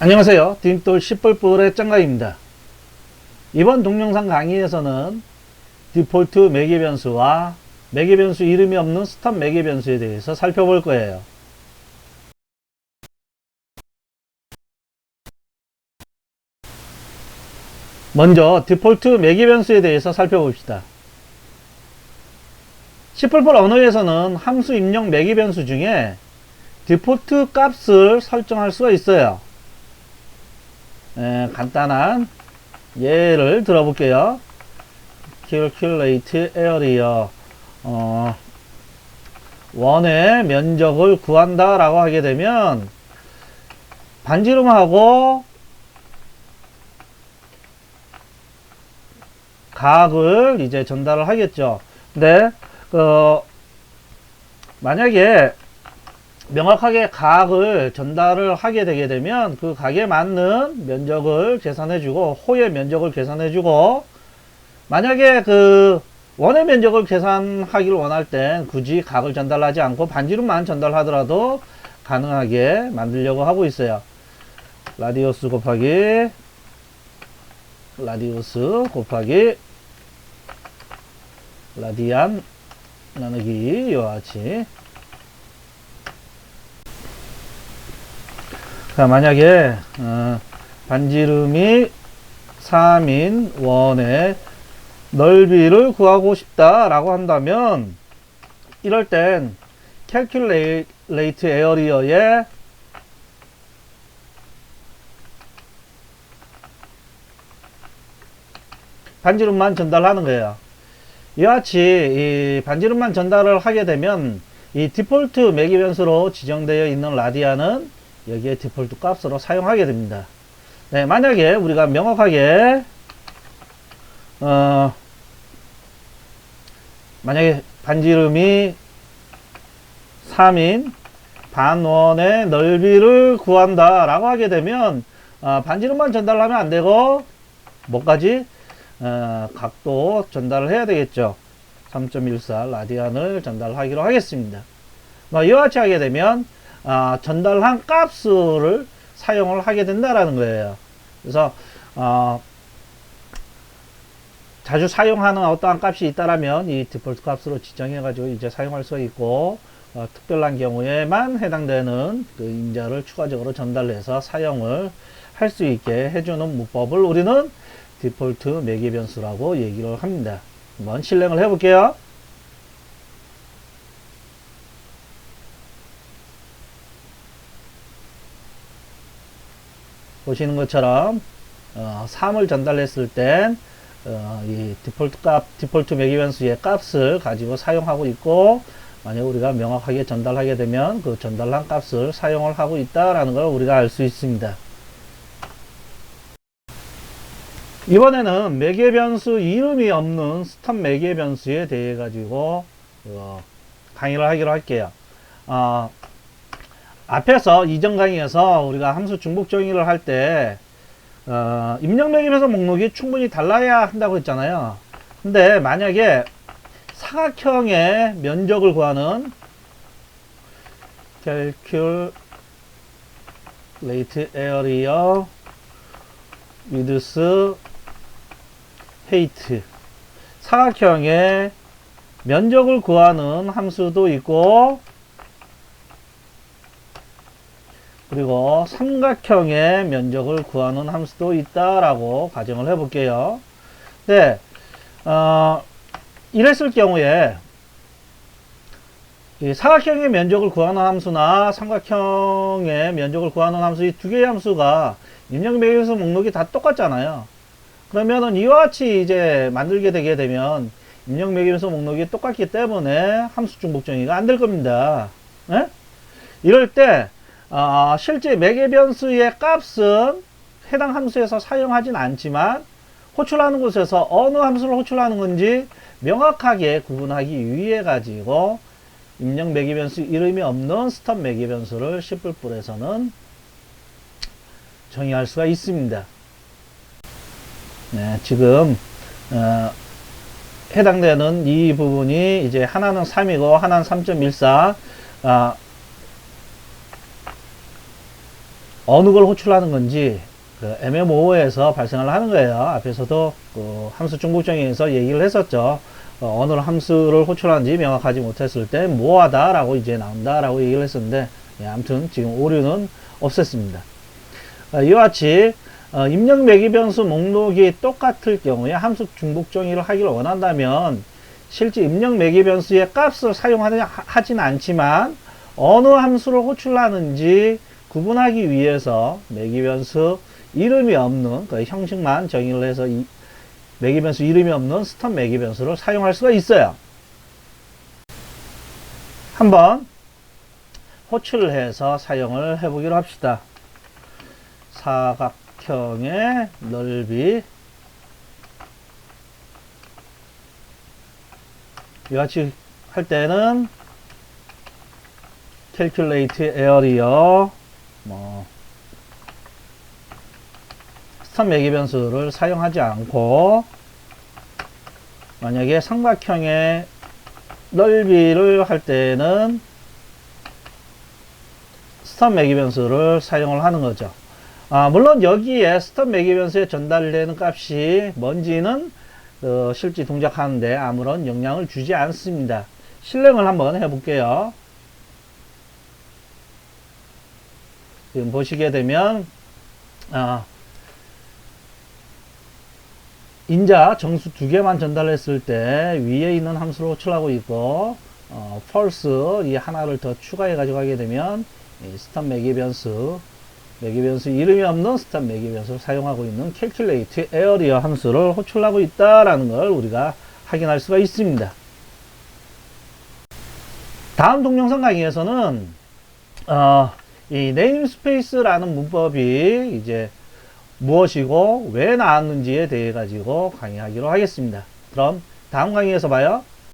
안녕하세요. 딘돌 10불불의 짱가입니다. 이번 동영상 강의에서는 디폴트 매개 변수와 매개 변수 이름이 없는 스톱 매개 변수에 대해서 살펴볼 거예요. 먼저 디폴트 매개 변수에 대해서 살펴봅시다. 10불불 언어에서는 함수 입력 매개 변수 중에 디폴트 값을 설정할 수가 있어요. 간단한 예를 들어볼게요. calculate area 원의 면적을 구한다 라고 하게 되면 반지름하고 각을 이제 전달을 하겠죠. 근데 만약에 명확하게 각을 전달을 하게 되게 되면 그 각에 맞는 면적을 계산해주고 호의 면적을 계산해주고, 만약에 그 원의 면적을 계산하기를 원할 땐 굳이 각을 전달하지 않고 반지름만 전달하더라도 가능하게 만들려고 하고 있어요. 라디우스 곱하기 라디안 나누기 이와 같이. 만약에 반지름이 3인 원의 넓이를 구하고 싶다 라고 한다면, 이럴 땐 calculate area에 반지름만 전달하는 거예요. 이와 같이 이 반지름만 전달을 하게 되면 이 디폴트 매개 변수로 지정되어 있는 라디안은 여기에 디폴트 값으로 사용하게 됩니다. 네, 만약에 우리가 명확하게 만약에 반지름이 3인 반원의 넓이를 구한다 라고 하게 되면 반지름만 전달하면 안 되고 뭐까지? 각도 전달을 해야 되겠죠. 3.14 라디안을 전달하기로 하겠습니다. 이와 같이 하게 되면 전달한 값을 사용을 하게 된다라는 거예요. 그래서 자주 사용하는 어떠한 값이 있다라면 이 디폴트 값으로 지정해 가지고 이제 사용할 수가 있고, 특별한 경우에만 해당되는 그 인자를 추가적으로 전달해서 사용을 할 수 있게 해주는 문법을 우리는 디폴트 매개 변수라고 얘기를 합니다. 한번 실행을 해 볼게요. 보시는 것처럼 3을 전달했을 땐 이 디폴트 매개 변수의 값을 가지고 사용하고 있고, 만약 우리가 명확하게 전달하게 되면 그 전달한 값을 사용을 하고 있다라는 걸 우리가 알 수 있습니다. 이번에는 매개 변수 이름이 없는 스톱 매개 변수에 대해 가지고 강의를 하기로 할게요. 앞에서 이전 강의에서 우리가 함수 중복 정의를 할 때 입력 매개 변수 목록이 충분히 달라야 한다고 했잖아요. 근데 만약에 사각형의 면적을 구하는 calculate area width height, 사각형의 면적을 구하는 함수도 있고, 그리고 삼각형의 면적을 구하는 함수도 있다라고 가정을 해 볼게요. 네, 이랬을 경우에 이 사각형의 면적을 구하는 함수나 삼각형의 면적을 구하는 함수, 이 두 개의 함수가 입력 매개 변수 목록이 다 똑같잖아요. 그러면은 이와 같이 이제 만들게 되게 되면 입력 매개 변수 목록이 똑같기 때문에 함수 중복 정의가 안 될 겁니다. 네? 이럴 때 실제 매개 변수의 값은 해당 함수에서 사용하진 않지만 호출하는 곳에서 어느 함수를 호출하는 건지 명확하게 구분하기 위해 가지고 입력 매개 변수 이름이 없는 스톱 매개 변수를 10불불에서는 정의할 수가 있습니다. 네, 지금 해당되는 이 부분이 이제 하나는 3이고 하나는 3.14. 어느 걸 호출하는 건지 그 MMO에서 발생을 하는 거예요. 앞에서도 그 함수 중복정의에서 얘기를 했었죠. 어느 함수를 호출하는지 명확하지 못했을 때 뭐하다 라고 이제 나온다 라고 얘기를 했었는데, 예, 아무튼 지금 오류는 없앴습니다. 이와 같이 입력 매기 변수 목록이 똑같을 경우에 함수 중복 정의를 하기를 원한다면 실제 입력 매기 변수의 값을 사용하진 않지만 어느 함수를 호출하는지 구분하기 위해서 매기 변수 이름이 없는 그 형식만 정의를 해서 이 매기 변수 이름이 없는 스톱 매기 변수를 사용할 수가 있어요. 한번 호출을 해서 사용을 해보기로 합시다. 사각형의 넓이 이같이 할 때는 calculate area 스톱 매기 변수를 사용하지 않고, 만약에 삼각형의 넓이를 할 때는 스톱 매기 변수를 사용을 하는 거죠. 물론 여기에 스톱 매기 변수에 전달되는 값이 뭔지는 실제 동작하는데 아무런 영향을 주지 않습니다. 실행을 한번 해볼게요. 지금 보시게 되면 인자 정수 두 개만 전달했을 때 위에 있는 함수를 호출하고 있고, false 이 하나를 더 추가해 가지고 하게 되면 이 스톱 매기 변수 이름이 없는 스톱 매기 변수를 사용하고 있는 calculate area 함수를 호출하고 있다라는 걸 우리가 확인할 수가 있습니다. 다음 동영상 강의에서는 이 네임스페이스라는 문법이 이제 무엇이고 왜 나왔는지에 대해 가지고 강의하기로 하겠습니다. 그럼 다음 강의에서 봐요.